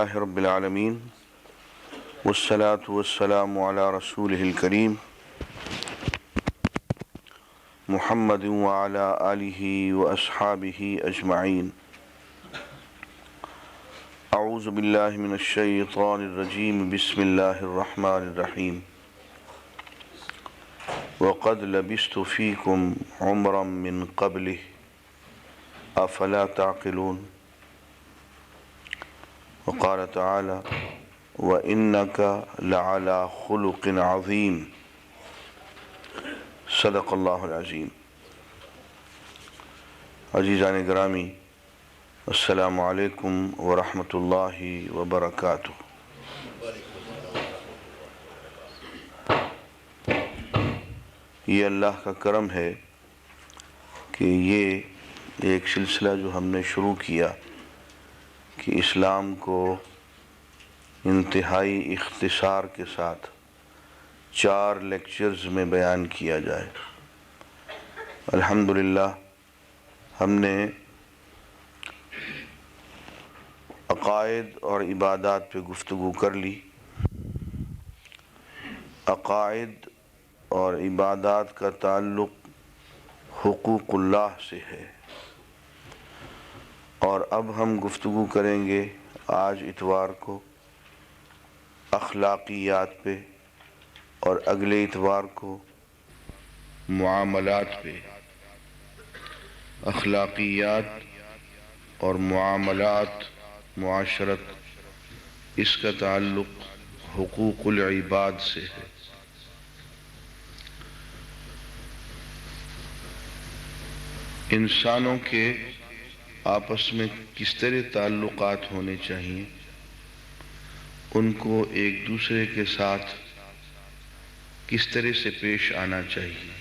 اللہ رب العالمین والصلاة والسلام علی رسولہ الکریم محمد وعلی آلہ واصحابہ اجمعین۔ اعوذ باللہ من الشیطان الرجیم، بسم اللہ الرحمن الرحیم۔ وقد لبثت فیکم عمرا من قبلہ افلا تعقلون۔ وقال تعالی وَإِنَّكَ لَعَلَى خُلُقٍ عَظِيمٍ۔ صدق اللہ العظیم۔ عزیزان گرامی، السلام علیکم ورحمۃ اللہ وبرکاتہ۔ یہ اللہ کا کرم ہے کہ یہ ایک سلسلہ جو ہم نے شروع کیا کہ اسلام کو انتہائی اختصار کے ساتھ 4 لیکچرز میں بیان کیا جائے۔ الحمدللہ ہم نے عقائد اور عبادات پہ گفتگو کر لی۔ عقائد اور عبادات کا تعلق حقوق اللہ سے ہے، اور اب ہم گفتگو کریں گے آج اتوار کو اخلاقیات پہ، اور اگلے اتوار کو معاملات پہ۔ اخلاقیات اور معاملات، معاشرت، اس کا تعلق حقوق العباد سے ہے۔ انسانوں کے آپس میں کس طرح تعلقات ہونے چاہیے، ان کو ایک دوسرے کے ساتھ کس طرح سے پیش آنا چاہیے،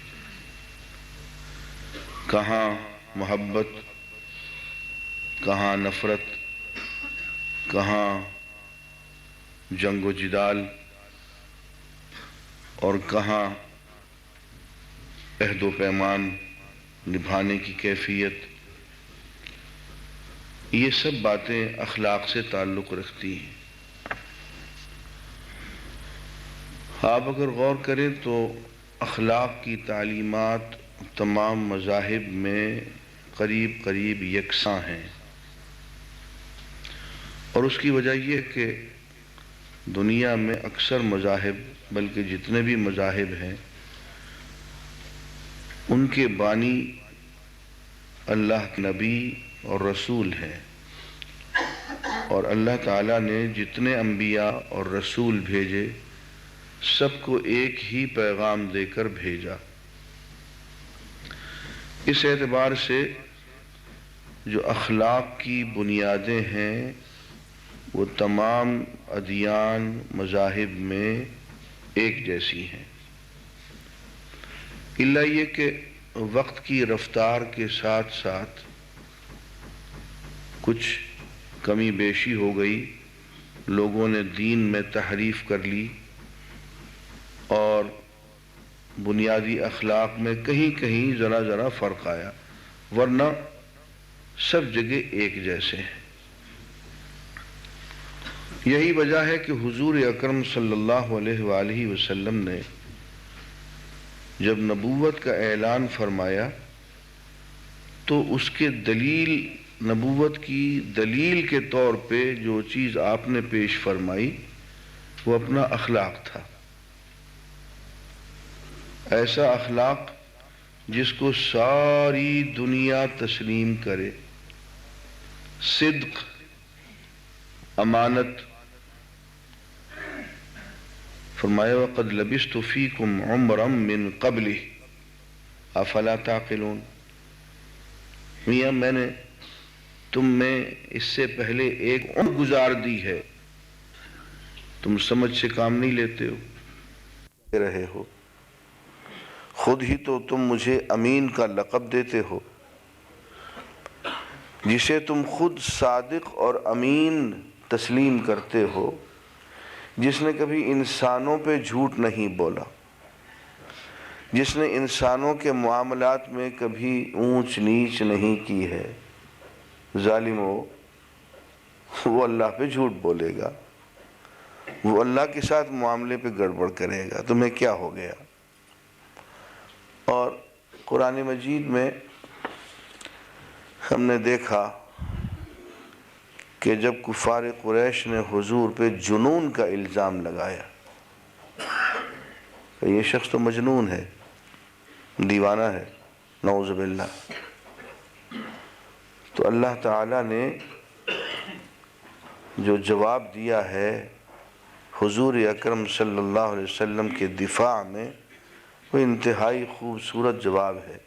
کہاں محبت، کہاں نفرت، کہاں جنگ و جدال، اور کہاں عہد و پیمان نبھانے کی کیفیت، یہ سب باتیں اخلاق سے تعلق رکھتی ہیں۔ آپ اگر غور کریں تو اخلاق کی تعلیمات تمام مذاہب میں قریب قریب یکساں ہیں، اور اس کی وجہ یہ کہ دنیا میں اکثر مذاہب، بلکہ جتنے بھی مذاہب ہیں، ان کے بانی اللہ کے نبی اور رسول ہیں، اور اللہ تعالیٰ نے جتنے انبیاء اور رسول بھیجے سب کو ایک ہی پیغام دے کر بھیجا۔ اس اعتبار سے جو اخلاق کی بنیادیں ہیں وہ تمام ادیان، مذاہب میں ایک جیسی ہیں، الا یہ کہ وقت کی رفتار کے ساتھ ساتھ کچھ کمی بیشی ہو گئی، لوگوں نے دین میں تحریف کر لی، اور بنیادی اخلاق میں کہیں کہیں ذرا ذرا فرق آیا، ورنہ سب جگہ ایک جیسے ہیں۔ یہی وجہ ہے کہ حضور اکرم صلی اللہ علیہ وآلہ وسلم نے جب نبوت کا اعلان فرمایا تو اس کے دلیل، نبوت کی دلیل کے طور پہ جو چیز آپ نے پیش فرمائی وہ اپنا اخلاق تھا۔ ایسا اخلاق جس کو ساری دنیا تسلیم کرے، صدق، امانت۔ فرمایا وَقَدْ لَبِثْتُ فِيكُمْ عُمْرًا مِّن قَبْلِهِ أَفَلَا تَعْقِلُونَ۔ میاں میں نے تم میں اس سے پہلے ایک عمر گزار دی ہے، تم سمجھ سے کام نہیں لیتے ہو، رہے ہو۔ خود ہی تو تم مجھے امین کا لقب دیتے ہو، جسے تم خود صادق اور امین تسلیم کرتے ہو، جس نے کبھی انسانوں پہ جھوٹ نہیں بولا، جس نے انسانوں کے معاملات میں کبھی اونچ نیچ نہیں کی ہے۔ ظالمو، وہ اللہ پہ جھوٹ بولے گا، وہ اللہ کے ساتھ معاملے پہ گڑبڑ کرے گا، تمہیں کیا ہو گیا؟ اور قرآن مجید میں ہم نے دیکھا کہ جب کفار قریش نے حضور پہ جنون کا الزام لگایا کہ یہ شخص تو مجنون ہے، دیوانہ ہے، نعوذ باللہ، تو اللہ تعالیٰ نے جو جواب دیا ہے حضور اکرم صلی اللہ علیہ وسلم کے دفاع میں، وہ انتہائی خوبصورت جواب ہے۔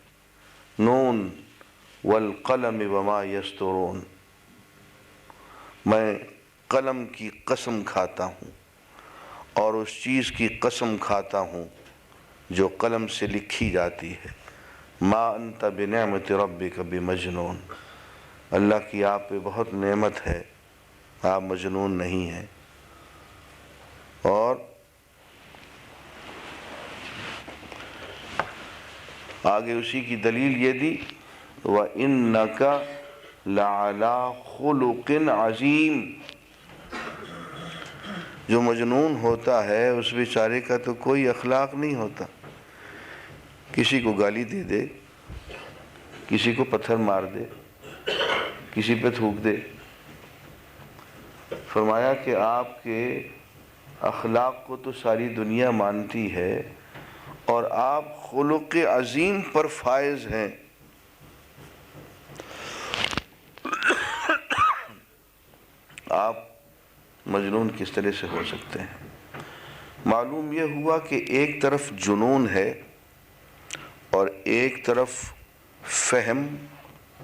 نون والقلم وما یسطرون، میں قلم کی قسم کھاتا ہوں اور اس چیز کی قسم کھاتا ہوں جو قلم سے لکھی جاتی ہے۔ ما انت بنعمت ربک بمجنون، اللہ کی آپ پہ بہت نعمت ہے، آپ مجنون نہیں ہیں۔ اور آگے اسی کی دلیل یہ دی وَإِنَّكَ لَعَلَىٰ خُلُقٍ عَظِيمٍ، جو مجنون ہوتا ہے اس بیچارے کا تو کوئی اخلاق نہیں ہوتا، کسی کو گالی دے دے، کسی کو پتھر مار دے، کسی پہ تھوک دے۔ فرمایا کہ آپ کے اخلاق کو تو ساری دنیا مانتی ہے اور آپ خلق عظیم پر فائز ہیں، آپ مجنون کس طرح سے ہو سکتے ہیں؟ معلوم یہ ہوا کہ ایک طرف جنون ہے اور ایک طرف فہم،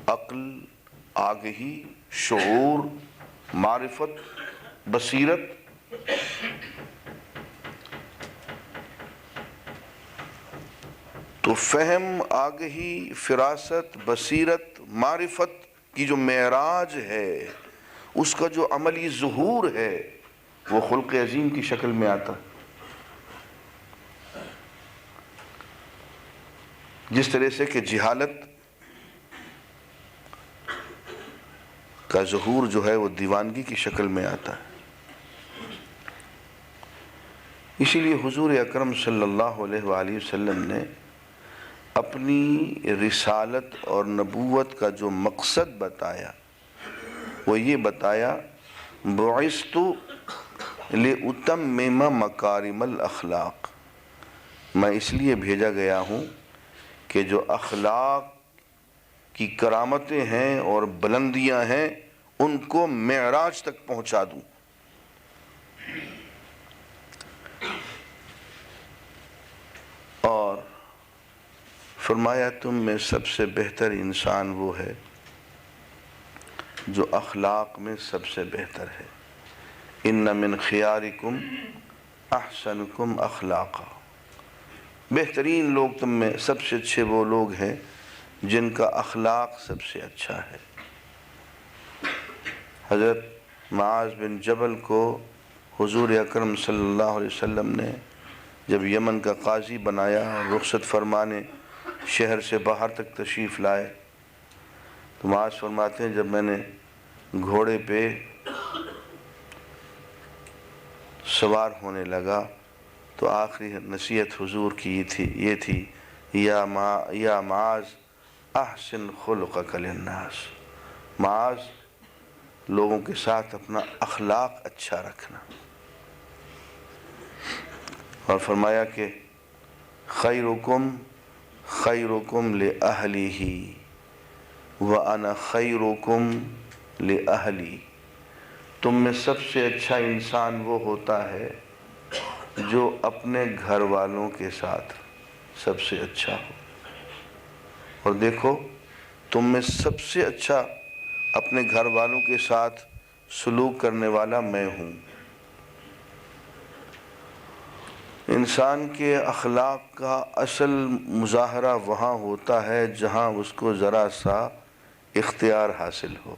عقل، آگہی، شعور، معرفت، بصیرت۔ تو فہم، آگہی، فراست، بصیرت، معرفت کی جو معراج ہے، اس کا جو عملی ظہور ہے، وہ خلق عظیم کی شکل میں آتا۔ جس طرح سے کہ جہالت کا ظہور جو ہے وہ دیوانگی کی شکل میں آتا ہے۔ اسی لیے حضور اکرم صلی اللہ علیہ وآلہ وسلم نے اپنی رسالت اور نبوت کا جو مقصد بتایا وہ یہ بتایا بعثت لأتمم مکارم الاخلاق، میں اس لیے بھیجا گیا ہوں کہ جو اخلاق کی کرامتیں ہیں اور بلندیاں ہیں ان کو معراج تک پہنچا دوں۔ اور فرمایا تم میں سب سے بہتر انسان وہ ہے جو اخلاق میں سب سے بہتر ہے۔ ان من خیارکم احسنکم اخلاقا، بہترین لوگ تم میں سب سے اچھے وہ لوگ ہیں جن کا اخلاق سب سے اچھا ہے۔ حضرت معاذ بن جبل کو حضور اکرم صلی اللہ علیہ وسلم نے جب یمن کا قاضی بنایا اور رخصت فرمانے شہر سے باہر تک تشریف لائے تو معاذ فرماتے ہیں جب میں نے گھوڑے پہ سوار ہونے لگا تو آخری نصیحت حضور کی یہ تھی یا معاذ احسن خلقک للناس، معاذ لوگوں کے ساتھ اپنا اخلاق اچھا رکھنا۔ اور فرمایا کہ خیرکم خیرکم لأہلہ وأنا خیرکم لأہلی، تم میں سب سے اچھا انسان وہ ہوتا ہے جو اپنے گھر والوں کے ساتھ سب سے اچھا ہو۔ اور دیکھو تم میں سب سے اچھا اپنے گھر والوں کے ساتھ سلوک کرنے والا میں ہوں۔ انسان کے اخلاق کا اصل مظاہرہ وہاں ہوتا ہے جہاں اس کو ذرا سا اختیار حاصل ہو۔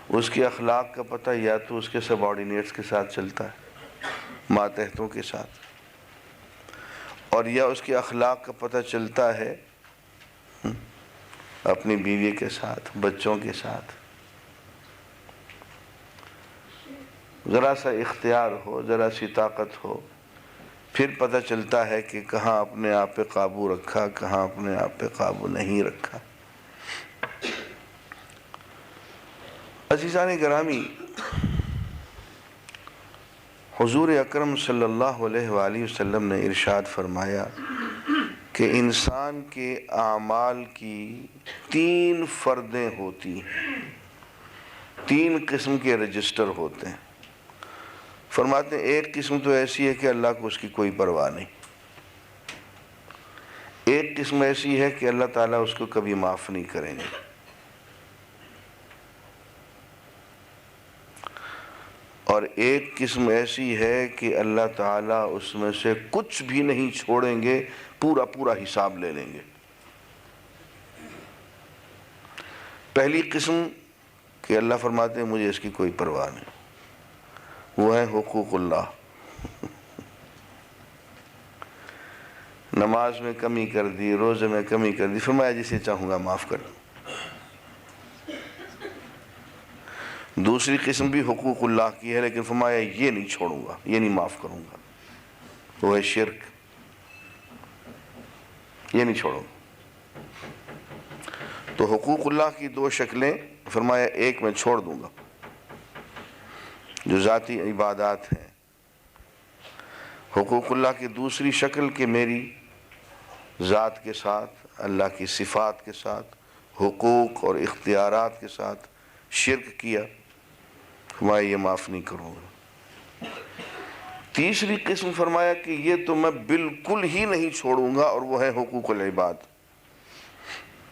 اس کے اخلاق کا پتہ یا تو اس کے سبارڈینیٹس کے ساتھ چلتا ہے، ماتحتوں کے ساتھ، اور یا اس کے اخلاق کا پتہ چلتا ہے اپنی بیوی کے ساتھ، بچوں کے ساتھ۔ ذرا سا اختیار ہو، ذرا سی طاقت ہو، پھر پتہ چلتا ہے کہ کہاں اپنے آپ پہ قابو رکھا، کہاں اپنے آپ پہ قابو نہیں رکھا۔ عزیزان گرامی، حضور اکرم صلی اللہ علیہ وآلہ وسلم نے ارشاد فرمایا کہ انسان کے اعمال کی 3 فردیں ہوتی ہیں، 3 قسم کے رجسٹر ہوتے ہیں۔ فرماتے ہیں ایک قسم تو ایسی ہے کہ اللہ کو اس کی کوئی پرواہ نہیں، ایک قسم ایسی ہے کہ اللہ تعالیٰ اس کو کبھی معاف نہیں کریں گے، اور ایک قسم ایسی ہے کہ اللہ تعالیٰ اس میں سے کچھ بھی نہیں چھوڑیں گے، پورا پورا حساب لے لیں گے۔ پہلی قسم کہ اللہ فرماتے ہیں مجھے اس کی کوئی پرواہ نہیں، وہ ہے حقوق اللہ۔ نماز میں کمی کر دی، روزے میں کمی کر دی، فرمایا جسے چاہوں گا معاف کر دوں۔ دوسری قسم بھی حقوق اللہ کی ہے، لیکن فرمایا یہ نہیں چھوڑوں گا، یہ نہیں معاف کروں گا، وہ ہے شرک، یہ نہیں چھوڑوں گا۔ تو حقوق اللہ کی 2 شکلیں، فرمایا ایک میں چھوڑ دوں گا جو ذاتی عبادات ہیں۔ حقوق اللہ کی دوسری شکل کہ میری ذات کے ساتھ، اللہ کی صفات کے ساتھ، حقوق اور اختیارات کے ساتھ شرک کیا، فرمایا یہ معاف نہیں کروں گا۔ تیسری قسم فرمایا کہ یہ تو میں بالکل ہی نہیں چھوڑوں گا، اور وہ ہے حقوق العباد،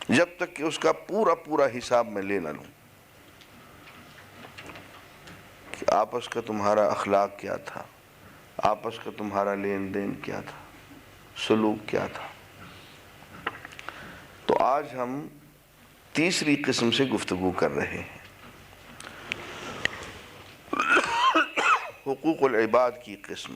جب تک کہ اس کا پورا پورا حساب میں لے نہ لوں، کہ آپس کا تمہارا اخلاق کیا تھا، آپس کا تمہارا لین دین کیا تھا، سلوک کیا تھا۔ تو آج ہم تیسری قسم سے گفتگو کر رہے ہیں، حقوق العباد کی قسم۔